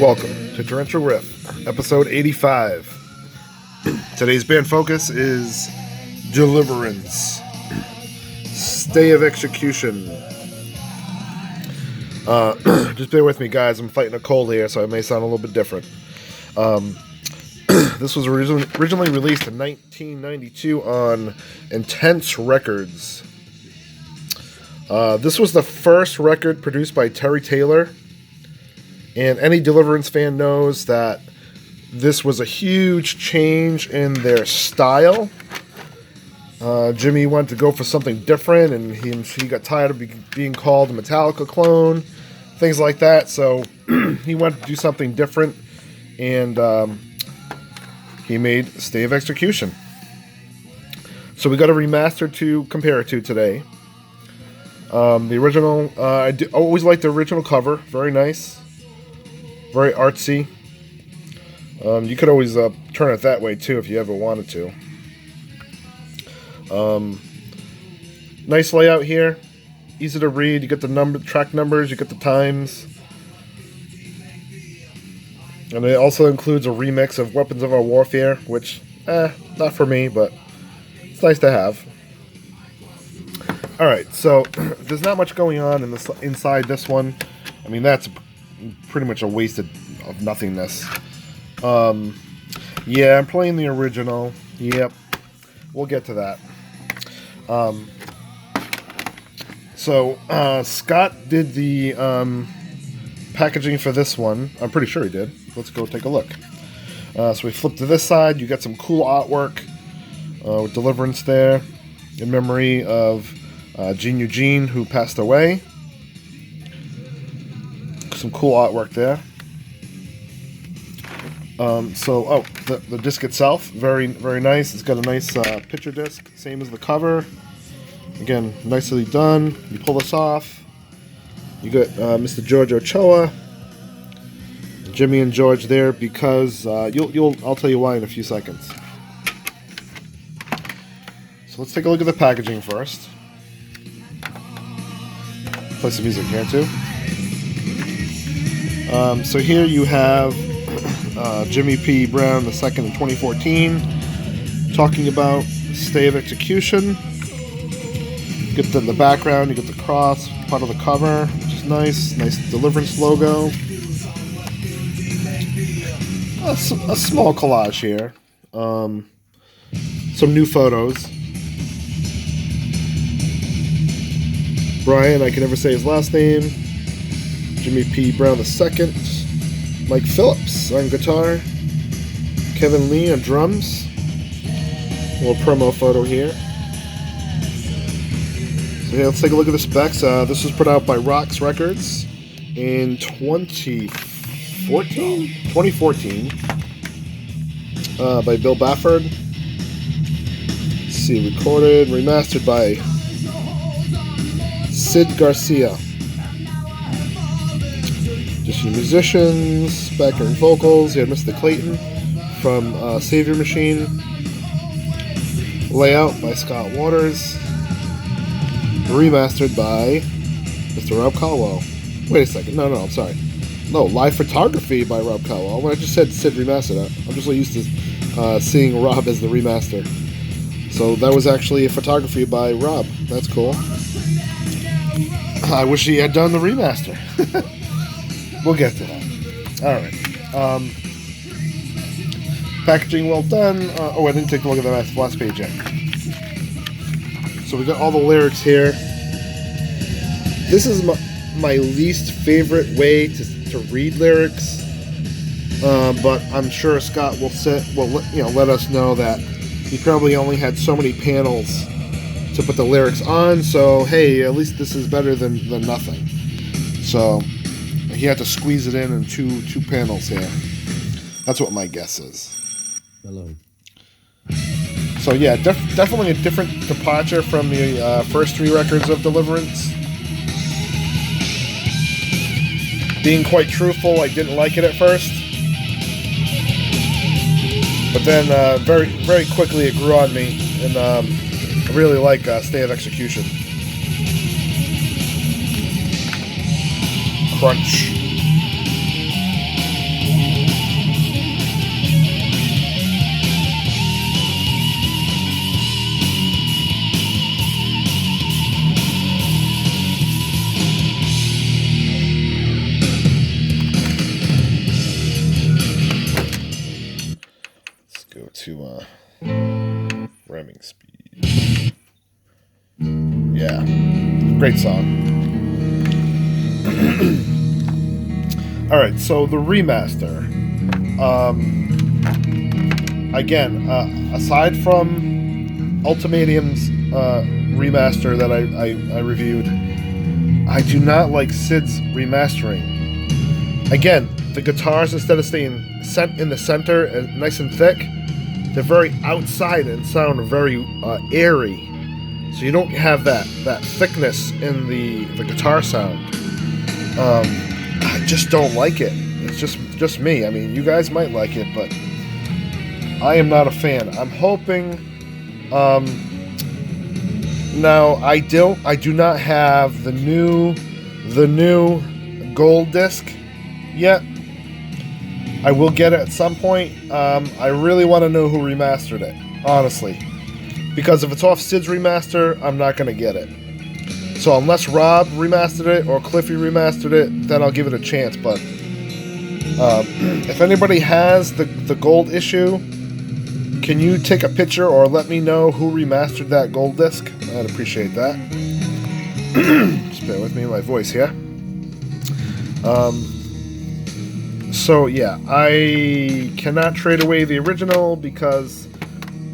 Welcome to Torrential Riff, episode 85. Today's band focus is Deliverance, Stay of Execution. Just bear with me, guys. I'm fighting a cold here, so I may sound a little bit different. This was originally released in 1992 on Intense Records. This was the first record produced by Terry Taylor, and any Deliverance fan knows that this was a huge change in their style. Jimmy wanted to go for something different, and he got tired of being called a Metallica clone, things like that, so he wanted to do something different, and he made Stay of Execution. So we got a remaster to compare it to today. The original, I always liked the original cover, very nice, very artsy. You could always turn it that way too if you ever wanted to. Nice layout here, easy to read. You get the track numbers, you get the times, and it also includes a remix of Weapons of Our Warfare, which, not for me, but it's nice to have. All right, so there's not much going on inside this one. I mean, that's pretty much a waste of nothingness. Yeah, I'm playing the original. Yep, we'll get to that. So Scott did the packaging for this one. I'm pretty sure he did. Let's go take a look. So we flip to this side. You got some cool artwork with Deliverance there in memory of Gene Eugene, who passed away. Some cool artwork there. The disc itself, very, very nice. It's got a nice picture disc, same as the cover. Again, nicely done. You pull this off. You got Mr. George Ochoa, Jimmy and George there because I'll tell you why in a few seconds. So let's take a look at the packaging first. Play some music here too. So here you have Jimmy P. Brown II in 2014 talking about Stay of Execution. You get the background, you get the cross, part of the cover, which is nice. Nice Deliverance logo. A small collage here. Some new photos. Brian, I can never say his last name. Jimmy P. Brown II. Mike Phillips on guitar. Kevin Lee on drums. A little promo photo here. So yeah, let's take a look at the specs. This was put out by Rocks Records in 2014? By Bill Bafford. Let's see, recorded, remastered by Sid Garcia. Just your musicians, background vocals. You had Mr. Clayton from Savior Machine. Layout by Scott Waters. Remastered by Mr. Rob Caldwell. Wait a second. No, I'm sorry. No, live photography by Rob Caldwell. When I just said Sid remastered, I'm just so used to seeing Rob as the remaster. So that was actually a photography by Rob. That's cool. I wish he had done the remaster. We'll get to that. Alright. Packaging well done. I didn't take a look at the last page yet. So we got all the lyrics here. This is my least favorite way to read lyrics. But I'm sure Scott will let us know that he probably only had so many panels to put the lyrics on, so hey, at least this is better than nothing. So he had to squeeze it in two panels here. That's what my guess is. Hello. So yeah, definitely a different departure from the first three records of Deliverance. Being quite truthful, I didn't like it at first. But then very, very quickly it grew on me, and I really like Stay of Execution. Crunch. Programming speed. Yeah. Great song. Alright, so the remaster. Again, aside from Ultimatum's remaster that I reviewed, I do not like Sid's remastering. Again, the guitars, instead of staying in the center and nice and thick, they're very outside and sound very airy. So you don't have that thickness in the guitar sound. I just don't like it. It's just me. I mean, you guys might like it, but I am not a fan. I'm hoping. Now I do not have the new gold disc yet. I will get it at some point. I really want to know who remastered it, honestly, because if it's off Sid's remaster, I'm not going to get it. So unless Rob remastered it or Cliffy remastered it, then I'll give it a chance. But if anybody has the gold issue, can you take a picture or let me know who remastered that gold disc? I'd appreciate that. Just bear with me, my voice here. So yeah, I cannot trade away the original because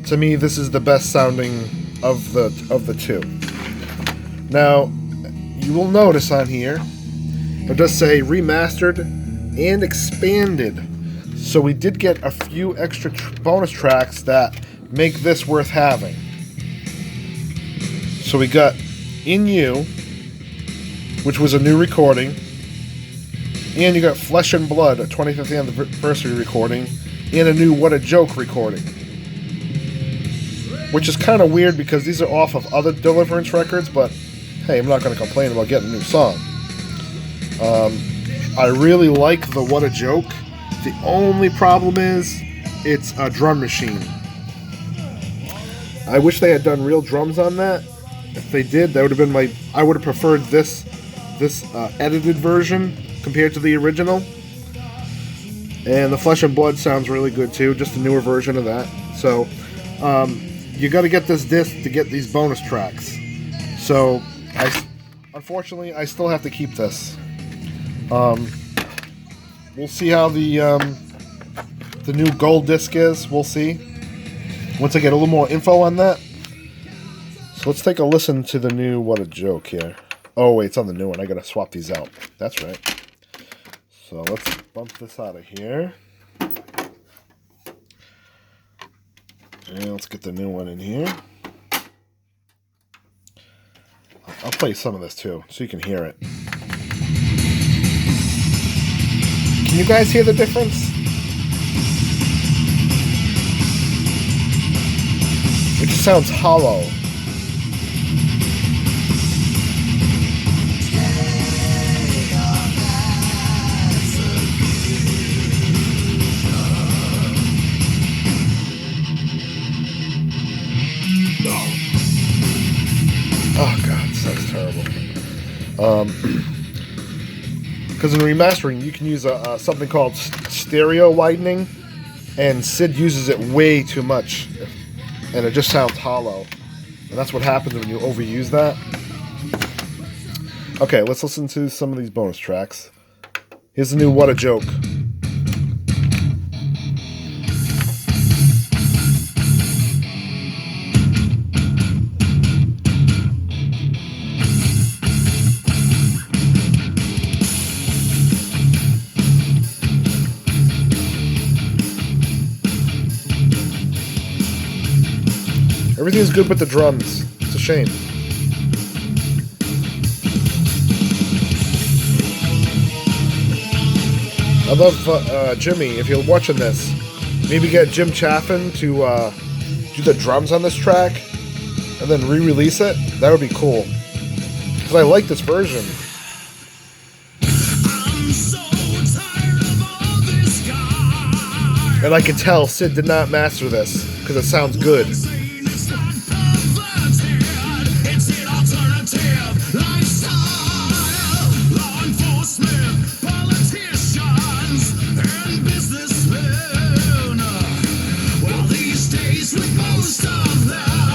to me this is the best sounding of the two. Now, you will notice on here it does say remastered and expanded. So we did get a few extra bonus tracks that make this worth having. So we got In You, which was a new recording, and you got Flesh and Blood, a 25th anniversary recording, and a new What a Joke recording. Which is kind of weird because these are off of other Deliverance records, but hey, I'm not going to complain about getting a new song. I really like the What a Joke. The only problem is it's a drum machine. I wish they had done real drums on that. If they did, that would have been I would have preferred this edited version compared to the original. And the Flesh and Blood sounds really good too, just a newer version of that. So you got to get this disc to get these bonus tracks. So unfortunately I still have to keep this. We'll see how the new gold disc is. We'll see once I get a little more info on that. So let's take a listen to the new What a Joke here. Oh wait, it's on the new one. I gotta swap these out. That's right. So let's bump this out of here. And let's get the new one in here. I'll play some of this too, so you can hear it. Can you guys hear the difference? It just sounds hollow. Oh god, this sounds terrible. Because in remastering, you can use something called stereo widening, and Sid uses it way too much, and it just sounds hollow. And that's what happens when you overuse that. Okay, let's listen to some of these bonus tracks. Here's the new What a Joke. Everything's good but the drums. It's a shame. I love Jimmy. If you're watching this, maybe get Jim Chaffin to do the drums on this track and then re-release it. That would be cool. Because I like this version. And I can tell Sid did not master this because it sounds good. Well, these days with most of them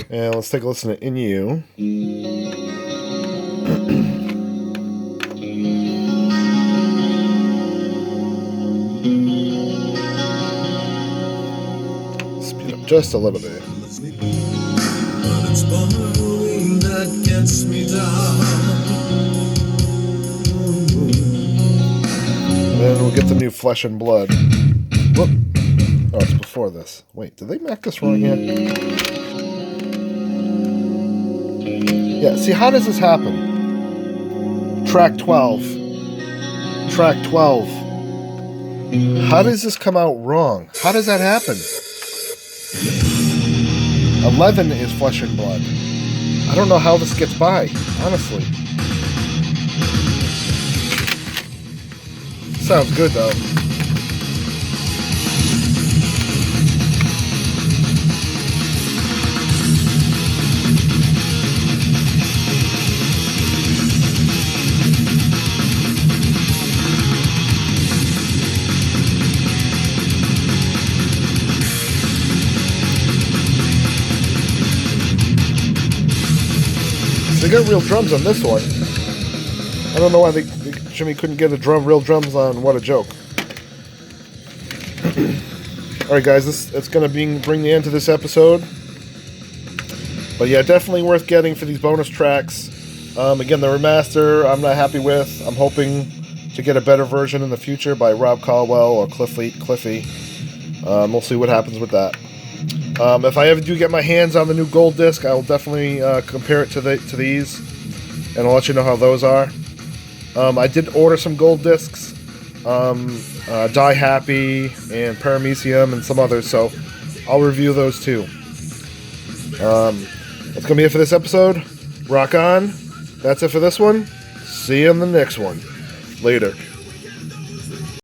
And let's take a listen to In You. Speed up just a little bit. But it's borrowing that gets me down. And then we'll get the new Flesh and Blood. Whoop. Oh, it's before this. Wait, did they make this wrong here? Yeah, see, how does this happen? Track 12. Track 12. How does this come out wrong? How does that happen? 11 is Flesh and Blood. I don't know how this gets by, honestly. Sounds good, though. They got real drums on this one. I don't know why Jimmy couldn't get real drums on What a Joke. Alright guys, it's going to bring the end to this episode. But yeah, definitely worth getting for these bonus tracks. Again, the remaster I'm not happy with. I'm hoping to get a better version in the future by Rob Caldwell or Cliffy. We'll see what happens with that. If I ever do get my hands on the new gold disc, I will definitely compare it to these, and I'll let you know how those are. I did order some gold discs, Die Happy and Paramecium and some others, so I'll review those too. That's going to be it for this episode. Rock on. That's it for this one. See you in the next one. Later.